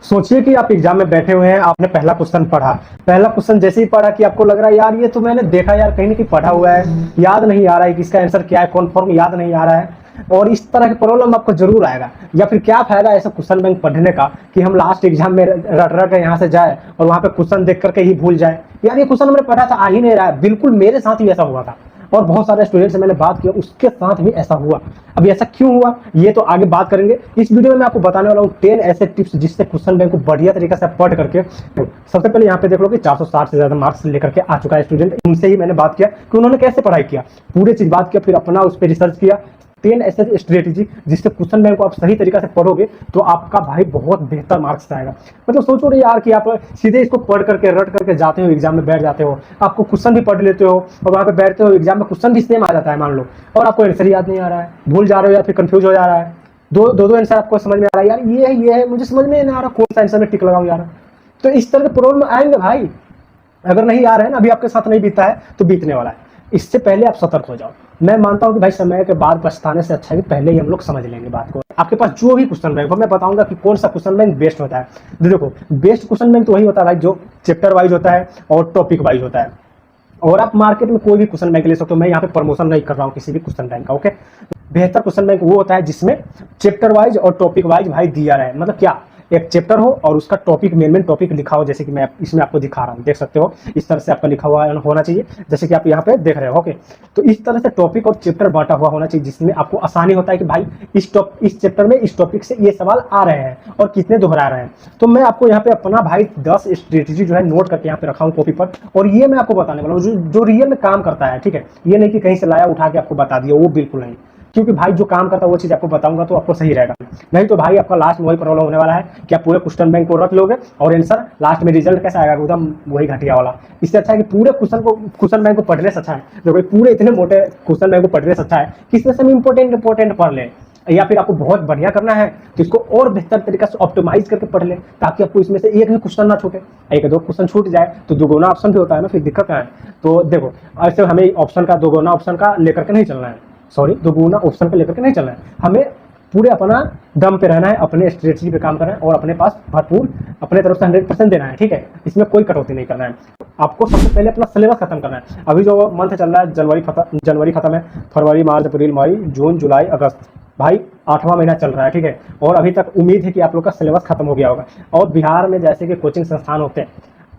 सोचिए कि आप एग्जाम में बैठे हुए हैं, आपने पहला क्वेश्चन पढ़ा। पहला क्वेश्चन जैसे ही पढ़ा कि आपको लग रहा है यार ये तो मैंने देखा यार कहीं ना कहीं पढ़ा हुआ है, याद नहीं आ रहा है कि इसका आंसर क्या है, कौन फॉर्म याद नहीं आ रहा है। और इस तरह की प्रॉब्लम आपको जरूर आएगा। या फिर क्या फायदा ऐसा क्वेश्चन बैंक पढ़ने का कि हम लास्ट एग्जाम में रट रट के यहाँ से जाए और वहां पे क्वेश्चन देख करके ही भूल जाए, यार ये क्वेश्चन हमने पढ़ा था आ ही नहीं रहा है। बिल्कुल मेरे साथ भी ऐसा हुआ था और बहुत सारे स्टूडेंट से मैंने बात की उसके साथ भी ऐसा हुआ। अभी ऐसा क्यों हुआ ये तो आगे बात करेंगे। इस वीडियो में मैं आपको बताने वाला हूँ 10 ऐसे टिप्स जिससे क्वेश्चन बैंक को बढ़िया तरीके से पढ़ करके। सबसे पहले यहाँ पे देख लो कि 460 से ज्यादा मार्क्स लेकर के आ चुका है स्टूडेंट। उनसे ही मैंने बात किया कि उन्होंने कैसे पढ़ाई किया, पूरी चीज बात किया, फिर अपना उस पर रिसर्च किया। 10 ऐसे स्ट्रेटेजी जिससे क्वेश्चन बैंक को आप सही तरीके से पढ़ोगे तो आपका भाई बहुत बेहतर मार्क्स आएगा। मतलब सोचो रे यार कि आप सीधे इसको पढ़ करके रट करके जाते हो, एग्जाम में बैठ जाते हो, आपको क्वेश्चन भी पढ़ लेते हो और वहां पे बैठते हो, एग्जाम में क्वेश्चन भी सेम आ जाता है मान लो, और आपको आंसर याद नहीं आ रहा है, भूल जा रहे हो या फिर कंफ्यूज हो जा रहा है। दो आंसर आपको समझ में आ रहा है, यार ये है मुझे समझ में नहीं आ रहा, कौन सा आंसर में टिक लगाऊं यार। तो इस तरह के प्रॉब्लम आएंगे भाई। अगर नहीं आ रहे हैं ना, अभी आपके साथ नहीं बीता है तो बीतने वाला है। इससे पहले आप सतर्क हो जाओ। मैं मानता हूं कि भाई समय के बाद पछताने से अच्छा है कि पहले ही हम लोग समझ लेंगे बात को। आपके पास जो भी क्वेश्चन बैंक हो, मैं बताऊंगा कि कौन सा क्वेश्चन बैंक बेस्ट होता है। देखो बेस्ट क्वेश्चन बैंक तो वही होता है भाई जो चैप्टर वाइज होता है और टॉपिक वाइज होता है। और आप मार्केट में कोई भी क्वेश्चन बैंक ले सकते हो, मैं यहाँ पे प्रमोशन नहीं कर रहा हूँ किसी भी क्वेश्चन बैंक का, ओके। बेहतर क्वेश्चन बैंक वो होता है जिसमें चैप्टर वाइज और टॉपिक वाइज भाई दिया रहे। मतलब क्या, एक चैप्टर हो और उसका टॉपिक मेन टॉपिक लिखा हो, जैसे कि मैं इसमें आपको दिखा रहा हूँ, देख सकते हो इस तरह से आपका लिखा हुआ होना चाहिए, जैसे कि आप यहाँ पे देख रहे हो, ओके। तो इस तरह से टॉपिक और चैप्टर बांटा हुआ होना चाहिए जिसमें आपको आसानी होता है कि भाई इस चैप्टर में इस टॉपिक से ये सवाल आ रहे हैं और कितने दोहरा रहे हैं। तो मैं आपको यहाँ पे अपना भाई 10 स्ट्रेटेजी जो है नोट करके यहाँ पे रखा हूँ कॉपी पर, और ये मैं आपको बताने वाला हूँ जो रियल में काम करता है, ठीक है। ये नहीं कि कहीं से लाया उठा के आपको बता दिया, वो बिल्कुल नहीं। क्योंकि भाई जो काम करता है वो चीज आपको बताऊंगा तो आपको सही रहेगा। नहीं तो भाई आपका लास्ट में वही प्रॉब्लम होने वाला है कि आप पूरे क्वेश्चन बैंक को रख लोगे और आंसर लास्ट में रिजल्ट कैसा आएगा, एकदम वही घटिया वाला। इससे अच्छा है कि पूरे क्वेश्चन बैंक को पढ़ने से अच्छा है, देखो पूरे इतने मोटे क्वेश्चन बैंक को पढ़ने से अच्छा है कि इसमें से इंपॉर्टेंट पढ़ ले। या फिर आपको बहुत बढ़िया करना है तो इसको और बेहतर तरीके से ऑप्टिमाइज करके पढ़ ले, ताकि आपको इसमें से एक भी क्वेश्चन ना छूटे। एक दो क्वेश्चन छूट जाए तो दोगुना ऑप्शन भी होता है ना, फिर दिक्कत है। तो देखो ऐसे हमें ऑप्शन का दोगुना ऑप्शन का लेकर के नहीं चलना है, सॉरी दोगुना ऑप्शन को लेकर के नहीं चलना है। हमें पूरे अपना दम पे रहना है, अपने स्ट्रेटजी पे काम करना है और अपने पास भरपूर अपने तरफ से 100% देना है, ठीक है। इसमें कोई कटौती नहीं करना है। आपको सबसे पहले अपना सिलेबस खत्म करना है। अभी जो मंथ चल रहा है जनवरी खत्म है, फरवरी मार्च अप्रैल मई जून जुलाई अगस्त, भाई 8वां महीना चल रहा है, ठीक है। और अभी तक उम्मीद है कि आप लोग का सिलेबस खत्म हो गया होगा। और बिहार में जैसे कि कोचिंग संस्थान होते हैं,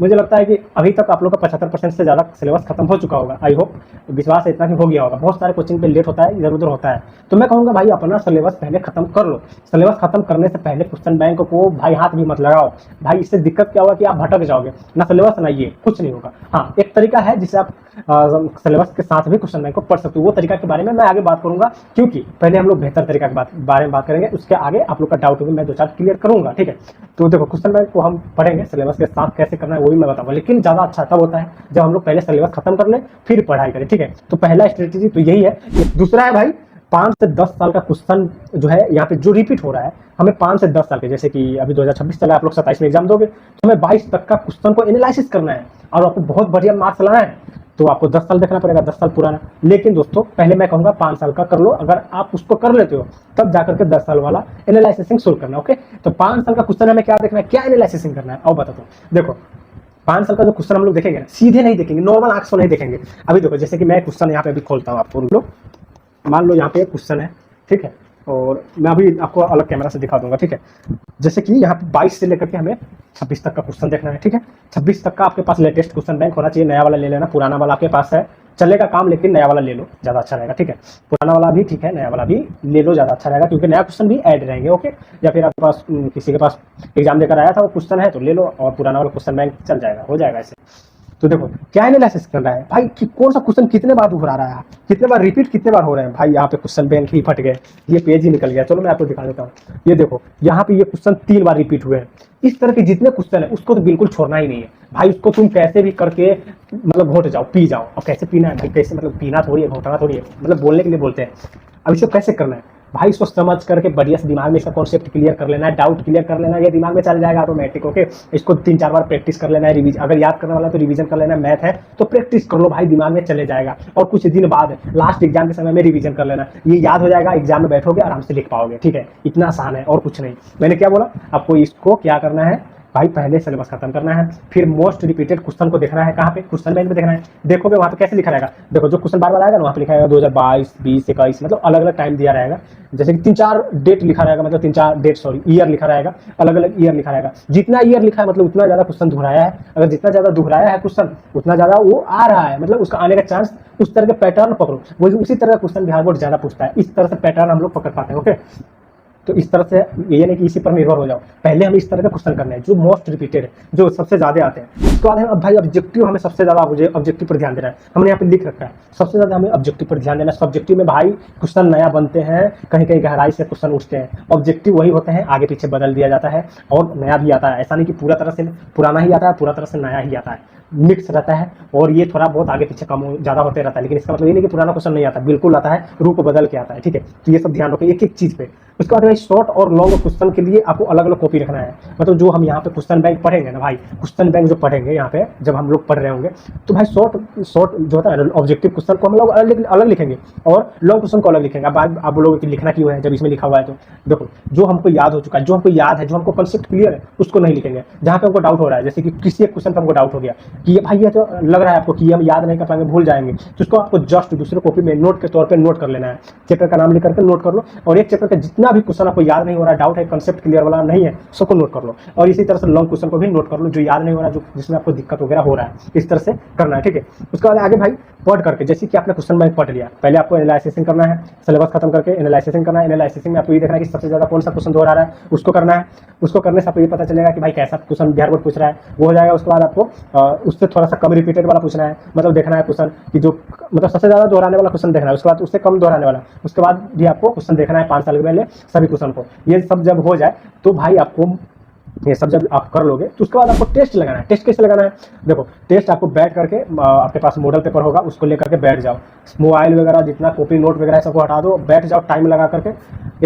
मुझे लगता है कि अभी तक आप लोग का 75% से ज़्यादा सिलेबस खत्म हो चुका होगा। आई होप, विश्वास है इतना कि हो गया होगा। बहुत सारे कोचिंग पे लेट होता है, इधर उधर होता है। तो मैं कहूँगा भाई अपना सिलेबस पहले खत्म कर लो। सिलेबस खत्म करने से पहले क्वेश्चन बैंक को भाई हाथ भी मत लगाओ भाई। इससे दिक्कत क्या होगा कि आप भटक जाओगे, ना सिलेबस ना ये कुछ नहीं होगा। हाँ, एक तरीका है जिससे आप सिलेबस के साथ भी क्वेश्चन बैंक को पढ़ सकते हो। वो तरीका के बारे में मैं आगे बात करूंगा, क्योंकि पहले हम लोग बेहतर तरीका के बारे में बात करेंगे, उसके आगे आप लोग का डाउट भी मैं 2-4 क्लियर करूंगा, ठीक है। तो देखो क्वेश्चन बैंक को हम पढ़ेंगे, सिलेबस के साथ कैसे करना है वो भी मैं बताऊंगा। लेकिन ज़्यादा अच्छा तब होता है जब हम लोग पहले सिलेबस खत्म कर लें फिर पढ़ाई करें, ठीक है। तो पहला स्ट्रेटेजी तो यही है। दूसरा है भाई 5 से 10 साल का क्वेश्चन जो है यहाँ पे जो रिपीट हो रहा है, हमें 5 से 10 साल के, जैसे कि अभी 2026 चला है, आप लोग 27 में एग्जाम दोगे तो हमें 22 तक का क्वेश्चन को एनालिसिस करना है और आपको बहुत बढ़िया मार्क्स लाना है। तो आपको 10 साल देखना पड़ेगा, 10 साल पुराना। लेकिन दोस्तों पहले मैं कहूँगा 5 साल का कर लो। अगर आप उसको कर लेते हो तब जाकर के 10 साल वाला एनालिसिसिंग शुरू करना, ओके। तो 5 साल का क्वेश्चन हमें क्या देखना है, क्या एनालिसिसिंग करना है, और बताता हूँ। देखो 5 साल का जो क्वेश्चन हम लोग देखेंगे सीधे नहीं देखेंगे, नॉर्मल आंख से नहीं देखेंगे। अभी देखो जैसे कि मैं क्वेश्चन यहाँ पे अभी खोलता हूँ आपको लोग, मान लो यहाँ पे क्वेश्चन है, ठीक है। और मैं अभी आपको अलग कैमरा से दिखा दूंगा, ठीक है। जैसे कि यहाँ पे 22 से लेकर के हमें 26 तक का क्वेश्चन देखना है, ठीक है। 26 तक का आपके पास लेटेस्ट क्वेश्चन बैंक होना चाहिए। नया वाला ले लेना, पुराना वाला आपके पास है चलेगा काम, लेकिन नया वाला ले लो, ज़्यादा अच्छा रहेगा, ठीक है। पुराना वाला भी ठीक है, नया वाला भी ले लो, ज़्यादा अच्छा रहेगा, क्योंकि नया क्वेश्चन भी ऐड रहेंगे, ओके। या फिर आपके पास किसी के पास एग्जाम देकर आया था वो क्वेश्चन है तो ले लो, और पुराना वाला क्वेश्चन बैंक चल जाएगा, हो जाएगा ऐसे। तो देखो क्या एनालिसिस करना है भाई कि कौन सा क्वेश्चन कितने बार दोहरा रहा है, कितने बार रिपीट कितने बार हो रहे हैं। भाई यहाँ पे क्वेश्चन बैंक ही फट गए, ये पेज ही निकल गया। चलो मैं आपको दिखा देता हूँ। ये देखो यहाँ पे ये क्वेश्चन 3 बार रिपीट हुए हैं। इस तरह के जितने क्वेश्चन है उसको तो बिल्कुल छोड़ना ही नहीं है भाई। उसको तुम कैसे भी करके मतलब घोट जाओ, पी जाओ। और कैसे पीना है भाई, कैसे मतलब पीना थोड़ी है, घोटना थोड़ी है, मतलब बोलने के लिए बोलते हैं। अब इसको कैसे करना है, भाई इसको समझ करके बढ़िया से दिमाग में इसका कॉन्सेप्ट क्लियर कर लेना है, डाउट क्लियर कर लेना है, ये दिमाग में चल जाएगा ऑटोमेटिक। ओके, इसको 3-4 बार प्रैक्टिस कर लेना है, रिवीजन अगर याद करने वाला है तो रिवीजन कर लेना है, मैथ है तो प्रैक्टिस कर लो भाई, दिमाग में चले जाएगा। और कुछ दिन बाद लास्ट एग्जाम के समय में रिवीजन कर लेना, ये याद हो जाएगा, एग्जाम में बैठोगे आराम से लिख पाओगे। ठीक है, इतना आसान है और कुछ नहीं। मैंने क्या बोला आपको, इसको क्या करना है भाई, पहले सिलेबस खत्म करना है, फिर मोस्ट रिपीटेड क्वेश्चन को देखना है। कहाँ पे? क्वेश्चन बैंक में देखना है। देखोगे वहाँ पे कैसे लिखा रहेगा, देखो जो क्वेश्चन बार बार आएगा ना वहाँ पे लिखा रहेगा 2022, 20, 21, मतलब अलग अलग टाइम दिया रहेगा। जैसे कि 3-4 डेट लिखा रहेगा, मतलब 3-4 डेट, सॉरी ईयर लिखा रहेगा, अलग अलग ईयर लिखा रहेगा। जितना ईयर लिखा है मतलब उतना ज्यादा क्वेश्चन दोहराया है, अगर जितना ज्यादा दोहराया है क्वेश्चन उतना ज्यादा वो आ रहा है, मतलब उसका आने का चांस, उस तरह के पैटर्न पकड़ो, वो उसी तरह का क्वेश्चन बिहार बोर्ड ज्यादा पूछता है, इस तरह से पैटर्न हम लोग पकड़ पाते हैं। ओके, तो इस तरह से ये नहीं कि इसी पर निर्भर हो जाओ, पहले हमें इस तरह के क्वेश्चन करने हैं जो मोस्ट रिपीटेड है, जो सबसे ज्यादा आते हैं। उसके बाद अब भाई ऑब्जेक्टिव, हमें सबसे ज्यादा ऑब्जेक्टिव पर ध्यान देना है। हमने यहाँ पे लिख रखा है सबसे ज्यादा हमें ऑब्जेक्टिव पर ध्यान देना है। सब्जेक्टिव में भाई क्वेश्चन नया बनते हैं, कहीं कहीं गहराई से क्वेश्चन उठते हैं। ऑब्जेक्टिव वही होते हैं, आगे पीछे बदल दिया जाता है और नया भी आता है, ऐसा नहीं कि पूरा तरह से पुराना ही आता है, पूरा तरह से नया ही आता है, मिक्स रहता है। और ये थोड़ा बहुत आगे पीछे कम ज्यादा होते रहता है, लेकिन इसका मतलब ये नहीं कि पुराना क्वेश्चन नहीं आता, बिल्कुल आता है, रूप बदल के आता है। ठीक है, तो ये सब ध्यान रखो एक एक चीज पे। उसके बाद भाई शॉर्ट और लॉन्ग क्वेश्चन के लिए आपको अलग अलग कॉपी रखना है। मतलब जो हम यहाँ पे क्वेश्चन बैंक पढ़ेंगे ना भाई, क्वेश्चन बैंक जो पढ़ेंगे यहाँ पे जब हम लोग पढ़ रहे होंगे, तो भाई शॉर्ट जो होता है ऑब्जेक्टिव क्वेश्चन को हम लोग अलग लिखेंगे और लॉन्ग क्वेश्चन को अलग लिखेंगे। अब आप बोलोगे कि लिखना क्यों है जब इसमें लिखा हुआ है, तो देखो जो हमको याद हो चुका है, जो हमको याद है, जो हमको कंसेप्ट क्लियर है, उसको नहीं लिखेंगे। जहाँ पे हमको डाउट हो रहा है, जैसे कि किसी एक क्वेश्चन पर हमको डाउट हो गया कि भाई ये तो लग रहा है आपको कि हम याद नहीं कर पाएंगे, भूल जाएंगे, तो उसको आपको जस्ट दूसरे कॉपी में नोट के तौर पर नोट कर लेना है। चैप्टर का नाम लिख करके नोट कर लो, और एक चैप्टर का जितना भी क्वेश्चन आपको याद नहीं हो रहा है, डाउट है, कंसेप्ट क्लियर वाला नहीं है, सबको नोट कर लो। और इसी तरह से लॉन्ग क्वेश्चन को भी नोट कर लो, जो याद नहीं हो रहा है, जो जिसमें आपको दिक्कत वगैरह हो रहा है, इस तरह से करना है। ठीक है, उसके बाद आगे भाई पढ़ करके, जैसे कि आपने क्वेश्चन बैंक पढ़ लिया, पहले आपको एनालिसिस करना है, सिलेबस खत्म करके एनालिसिस करना है। एनालिसिस में आपको ये देखना है कि सबसे ज्यादा कौन सा क्वेश्चन दोहरा रहा है, उसको करना है। उसको करने से आपको ये पता चलेगा कि भाई कैसा क्वेश्चन बिहार बोर्ड पूछ रहा है, वो हो जाएगा। उसके बाद आपको उससे थोड़ा सा कम रिपीटेड वाला पूछना है, मतलब देखना है क्वेश्चन कि जो मतलब सबसे ज्यादा दोहराने वाला क्वेश्चन देखना है, उसके बाद उससे कम दोहराने वाला, उसके बाद भी आपको क्वेश्चन देखना है 5 साल के पहले सभी क्वेश्चन को। ये सब जब हो जाए तो भाई आपको ये सब जब आप कर लोगे तो उसके बाद आपको टेस्ट लगाना है। टेस्ट कैसे लगाना है, देखो टेस्ट आपको बैठ करके, आपके पास मॉडल पेपर होगा, उसको लेकर के बैठ जाओ, मोबाइल वगैरह जितना कॉपी नोट वगैरह सबको हटा दो, बैठ जाओ टाइम लगा करके,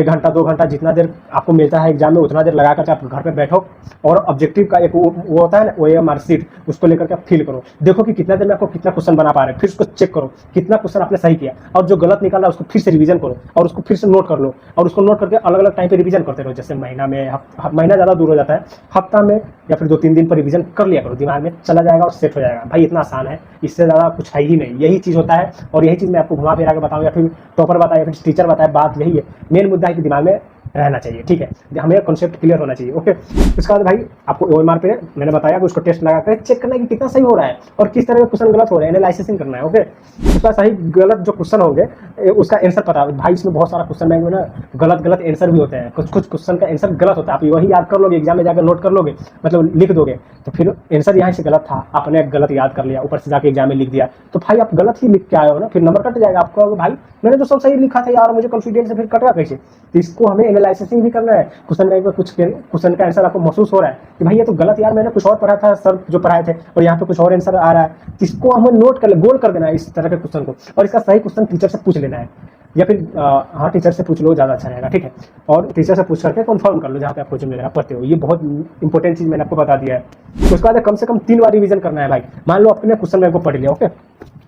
1 घंटा 2 घंटा जितना देर आपको मिलता है एग्जाम में, उतना देर लगा करके आप घर पे बैठो और ऑब्जेक्टिव का एक वो होता है ना OMR शीट, उसको लेकर के आप फिल करो, देखो कि कितना देर में आपको कितना क्वेश्चन बना पा रहे हैं, फिर उसको चेक करो कितना क्वेश्चन आपने सही किया, और जो गलत निकाला उसको फिर से रिवीजन करो और उसको फिर से नोट कर लो, और उसको नोट करके अलग अलग टाइम पे रिवीजन करते रहो। जैसे महीना में, महीना ज़्यादा दूर हो जाता है, हफ्ता में या फिर 2-3 दिन पर रिवीजन कर लिया करो, दिमाग में चला जाएगा और सेट हो जाएगा। भाई इतना आसान है, इससे ज़्यादा कुछ है ही नहीं, यही चीज़ होता है। और यही चीज़ मैं आपको घुमा फिरा के बताऊँ, या फिर टॉपर बताए या फिर टीचर बताए, बात यही है, मेन मुद्दा है कि दिमाग में रहना चाहिए। ठीक है, हमें कॉन्सेप्ट क्लियर होना चाहिए। ओके, उसके बाद भाई आपको OMR पे मैंने बताया कि उसको टेस्ट लगा कर चेक करना है कि कितना सही हो रहा है और किस तरह के क्वेश्चन गलत हो रहे हैं, एनालिसिस करना है। ओके, उसका सही गलत जो क्वेश्चन होंगे उसका आंसर पता है। भाई इसमें बहुत सारा क्वेश्चन बैंक में ना गलत आंसर भी होते हैं, कुछ क्वेश्चन का आंसर गलत होता है, आप वही याद कर लोगे, एग्जाम में जाकर नोट कर लोगे, मतलब लिख दोगे, तो फिर आंसर यहाँ से गलत था, आपने गलत याद कर लिया, ऊपर से जाके एग्जाम में लिख दिया, तो भाई आप गलत ही लिख के आए हो ना, फिर नंबर कट जाएगा आपको। भाई मैंने तो सब सही लिखा था यार, मुझे कॉन्फिडेंस से फिर कटवा कैसे। तो इसको हमें एनालिसिस भी करना है। क्वेश्चन बैंक में कुछ क्वेश्चन का आंसर आपको महसूस हो रहा है कि भाई ये तो गलत यार, मैंने कुछ और पढ़ा था, सर जो पढ़ाए थे, और यहाँ पे कुछ और आंसर आ रहा है, इसको हमें नोट कर गोल कर देना है इस तरह के क्वेश्चन को, और इसका सही क्वेश्चन टीचर से पूछ लेना है, या फिर हाँ टीचर से पूछ लो, ज़्यादा अच्छा रहेगा। ठीक है, और टीचर से पूछ करके कन्फर्म कर लो जहाँ पे आप कोचिंग वगैरह पढ़ते हो। ये बहुत इंपॉर्टेंट चीज़ मैंने आपको बता दिया है। तो उसके बाद कम से कम 3 बार रिवीजन करना है भाई। मान लो अपने क्वेश्चन बैंक को पढ़ लिया, ओके,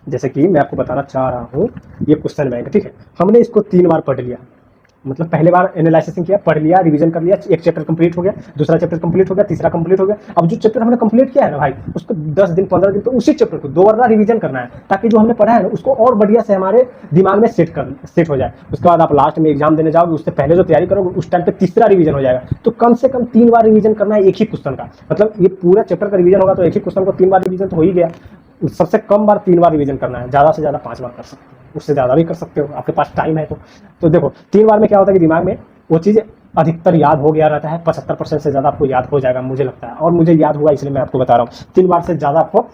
जैसे कि मैं आपको बताना चाह रहा हूँ, ये क्वेश्चन बैंक, ठीक है, हमने इसको 3 बार पढ़ लिया, मतलब पहले बार एनालिसिस किया, पढ़ लिया, रिवीजन कर लिया, एक चैप्टर कंप्लीट हो गया, दूसरा चैप्टर कंप्लीट हो गया, तीसरा कंप्लीट हो गया। अब जो चैप्टर हमने कंप्लीट किया है ना भाई, उसको 10 दिन 15 दिन तो उसी चैप्टर को 2 बार रिवीजन करना है, ताकि जो हमने पढ़ा है ना उसको और बढ़िया से हमारे दिमाग में सेट हो जाए। उसके बाद आप लास्ट में एग्जाम देने जाओगे, उससे पहले जो तैयारी करोगे उस टाइम पे तीसरा रिवीजन हो जाएगा। तो कम से कम 3 बार रिवीजन करना है एक ही क्वेश्चन का, मतलब ये पूरा चैप्टर का रिवीजन होगा तो एक ही क्वेश्चन को 3 बार रिवीजन तो हो ही गया। सबसे कम बार 3 बार रिवीजन करना है, ज़्यादा से ज़्यादा 5 बार कर सकते हो, उससे ज़्यादा भी कर सकते हो, आपके पास टाइम है तो देखो 3 बार में क्या होता है कि दिमाग में वो चीज़ अधिकतर याद हो गया रहता है, 75% से ज़्यादा आपको याद हो जाएगा मुझे लगता है, और मुझे याद हुआ इसलिए मैं आपको बता रहा हूँ। 3 बार से ज़्यादा आपको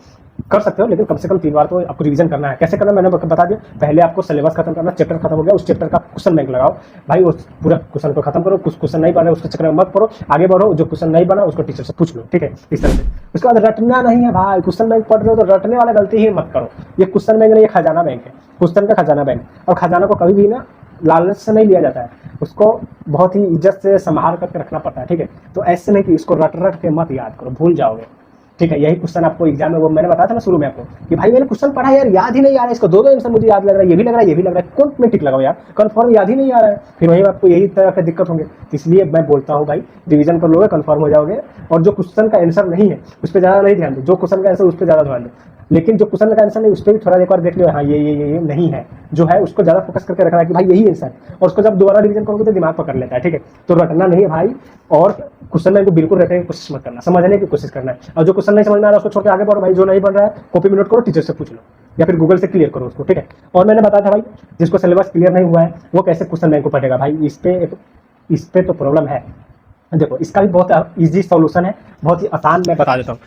कर सकते हो, लेकिन कम से कम 3 बार तो आपको रिवीजन करना है। कैसे करना मैंने बता दिया, पहले आपको सिलेबस खत्म करना, चैप्टर खत्म हो गया, उस चैप्टर का क्वेश्चन बैंक लगाओ भाई, उस पूरा क्वेश्चन को खत्म करो, कुछ क्वेश्चन नहीं बना उसके चक्कर में मत पढ़ो, आगे बढ़ो, जो क्वेश्चन नहीं बना उसको टीचर से पूछ लो। ठीक है, इस तरह से। उसके बाद रटना नहीं है भाई, क्वेश्चन बैंक पढ़ रहे हो तो रटने वाला गलती ही मत करो। ये क्वेश्चन बैंक नहीं, ये खजाना बैंक है, क्वेश्चन का खजाना बैंक, और खजाना को कभी भी ना लालच से नहीं लिया जाता है। उसको बहुत ही इज्जत से संभाल करके रखना पड़ता है, ठीक है। तो ऐसे नहीं कि इसको रट रट के मत याद करो, भूल जाओगे, ठीक है। यही क्वेश्चन आपको एग्जाम में, वो मैंने बताया था ना शुरू में आपको कि भाई मैंने क्वेश्चन पढ़ा यार, याद ही नहीं आ रहा है, इसको दो आंसर मुझे याद लग रहा है, ये भी लग रहा है, ये भी लग रहा है, कौन में टिक लगाओ यार, कन्फर्म याद ही नहीं आ रहा है, फिर वही आपको यही तरह की दिक्कत होंगे। इसलिए मैं बोलता हूँ भाई, रिवीजन कर लोगे, कन्फर्म हो जाओगे। और जो क्वेश्चन का आंसर नहीं है उस पर ज़्यादा नहीं ध्यान दो, जो क्वेश्चन का आंसर उस पर ज़्यादा ध्यान दो, लेकिन जो क्वेश्चन का आंसर नहीं उस पर भी थोड़ा एक बार देख लो, हाँ ये नहीं है, जो है उसको ज़्यादा फोकस करके रखना है कि भाई यही आंसर है, और उसको जब दोबारा रिवीजन करोगे तो दिमाग पकड़ लेता है, ठीक है। तो रटना नहीं है भाई, और क्वेश्चन में बिल्कुल रटने की कोशिश मत करना, समझने की कोशिश करना है। और जो क्वेश्चन नहीं समझ में आ रहा है उसको छोड़ के आगे बढ़ो भाई, जो नहीं बन रहा है कॉपी में नोट करो, टीचर से पूछ लो या फिर गूगल से क्लियर करो उसको, ठीक है। और मैंने बताया था भाई, जिसको सिलेबस क्लियर नहीं हुआ है वो कैसे क्वेश्चन बैंक को पढ़ेगा भाई, इस पे तो प्रॉब्लम है। देखो इसका भी बहुत ईजी सॉल्यूशन है, बहुत ही आसान मैं बता देता हूँ।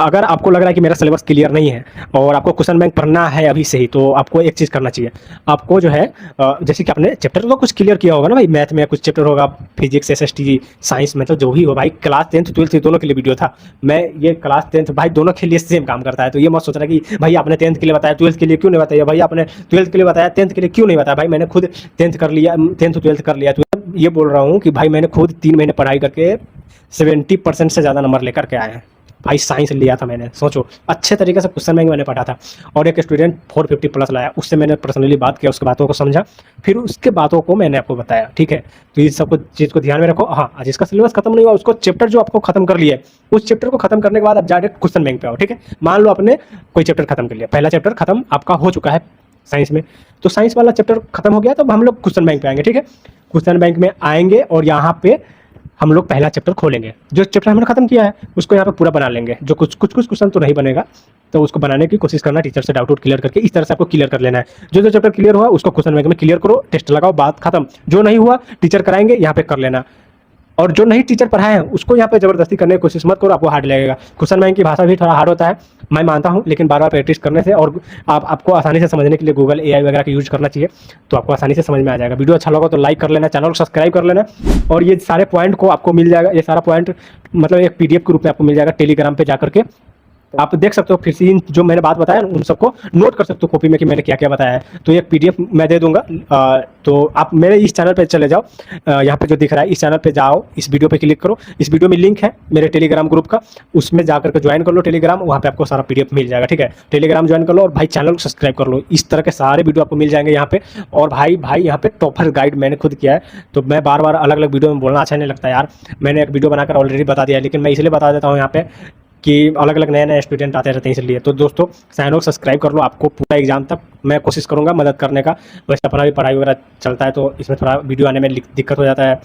अगर आपको लग रहा है कि मेरा सिलेबस क्लियर नहीं है और आपको क्वेश्चन बैंक पढ़ना है अभी से ही, तो आपको एक चीज़ करना चाहिए। आपको जो है जैसे कि आपने चैप्टर तो कुछ क्लियर किया होगा ना भाई, मैथ में कुछ चैप्टर होगा, फिजिक्स, एसएसटी, साइंस में, तो जो भी हो भाई, क्लास 10th 12th दोनों के लिए वीडियो था। मैं ये क्लास 10th भाई दोनों के लिए सेम काम करता है, तो ये मत सोचना कि भाई आपने 10th के लिए बताया 12th के लिए क्यों नहीं बताया, भाई आपने 12th के लिए बताया 10th के लिए क्यों नहीं बताया। भाई मैंने खुद 10th कर लिया, 10th 12th कर लिया, तो ये बोल रहा हूँ कि भाई मैंने खुद 3 महीने पढ़ाई करके 70% से ज़्यादा नंबर लेकर के आए हैं भाई। साइंस लिया था मैंने, सोचो अच्छे तरीके से क्वेश्चन बैंक मैंने पढ़ा था, और एक स्टूडेंट 450 प्लस लाया, उससे मैंने पर्सनली बात किया, उसकी बातों को समझा, फिर उसके बातों को मैंने आपको बताया, ठीक है। तो ये सब चीज़ को ध्यान में रखो। हाँ, जिसका सिलेबस खत्म नहीं हुआ उसको चैप्टर जो आपको खत्म कर लिया है, उस चैप्टर को खत्म करने के बाद आप डायरेक्ट क्वेश्चन बैंक पे आओ, ठीक है। मान लो आपने कोई चैप्टर खत्म कर लिया, पहला चैप्टर खत्म आपका हो चुका है साइंस में, तो साइंस वाला चैप्टर खत्म हो गया, तो हम लोग क्वेश्चन बैंक पे आएंगे, ठीक है। क्वेश्चन बैंक में आएंगे और यहाँ पे हम लोग पहला चैप्टर खोलेंगे, जो चैप्टर हमने खत्म किया है उसको यहाँ पे पूरा बना लेंगे, जो कुछ क्वेश्चन तो नहीं बनेगा तो उसको बनाने की कोशिश करना, टीचर से डाउट क्लियर करके इस तरह से आपको क्लियर कर लेना है। जो चैप्टर क्लियर हुआ उसको क्वेश्चन बैंक में क्लियर करो, टेस्ट लगाओ, बात खत्म। जो नहीं हुआ टीचर कराएंगे, यहाँ पे कर लेना। और जो नहीं टीचर पढ़ाए हैं उसको यहाँ पे जबरदस्ती करने की कोशिश मत करो, आपको हार्ड लगेगा। क्वेश्चन बैंक की भाषा भी थोड़ा हार्ड होता है, मैं मानता हूँ, लेकिन बार बार प्रैक्टिस करने से और आपको आसानी से समझने के लिए गूगल एआई वगैरह का यूज करना चाहिए, तो आपको आसानी से समझ में आ जाएगा। वीडियो अच्छा लगा तो लाइक कर लेना, चैनल को सब्सक्राइब कर लेना, और ये सारे पॉइंट को आपको मिल जाएगा, ये सारा पॉइंट मतलब एक पीडीएफ के रूप में आपको मिल जाएगा टेलीग्राम पे जाकर के, आप देख सकते हो। फिर से इन जो मैंने बात बताया उन सबको नोट कर सकते हो कॉपी में कि मैंने क्या क्या बताया है, तो एक पीडीएफ मैं दे दूंगा। तो आप मेरे इस चैनल पे चले जाओ, यहाँ पे जो दिख रहा है इस चैनल पे जाओ, इस वीडियो पे क्लिक करो, इस वीडियो में लिंक है मेरे टेलीग्राम ग्रुप का, उसमें जाकर के ज्वाइन कर लो टेलीग्राम, वहाँ पे आपको सारा पीडीएफ मिल जाएगा, ठीक है। टेलीग्राम ज्वाइन कर लो और भाई चैनल को सब्सक्राइब कर लो, इस तरह के सारे वीडियो आपको मिल जाएंगे यहाँ पे। और भाई यहाँ पे टॉपर गाइड मैंने खुद किया है, तो मैं बार बार अलग अलग वीडियो में बोलना अच्छा नहीं लगता यार, मैंने एक वीडियो बनाकर ऑलरेडी बता दिया है, लेकिन मैं इसलिए बता देता हूँ यहाँ पे कि अलग अलग नए स्टूडेंट आते रहते हैं इसलिए। तो दोस्तों चैनल को सब्सक्राइब कर लो, आपको पूरा एग्जाम तक मैं कोशिश करूंगा मदद करने का। वैसे अपना भी पढ़ाई वगैरह चलता है तो इसमें थोड़ा वीडियो आने में दिक्कत हो जाता है।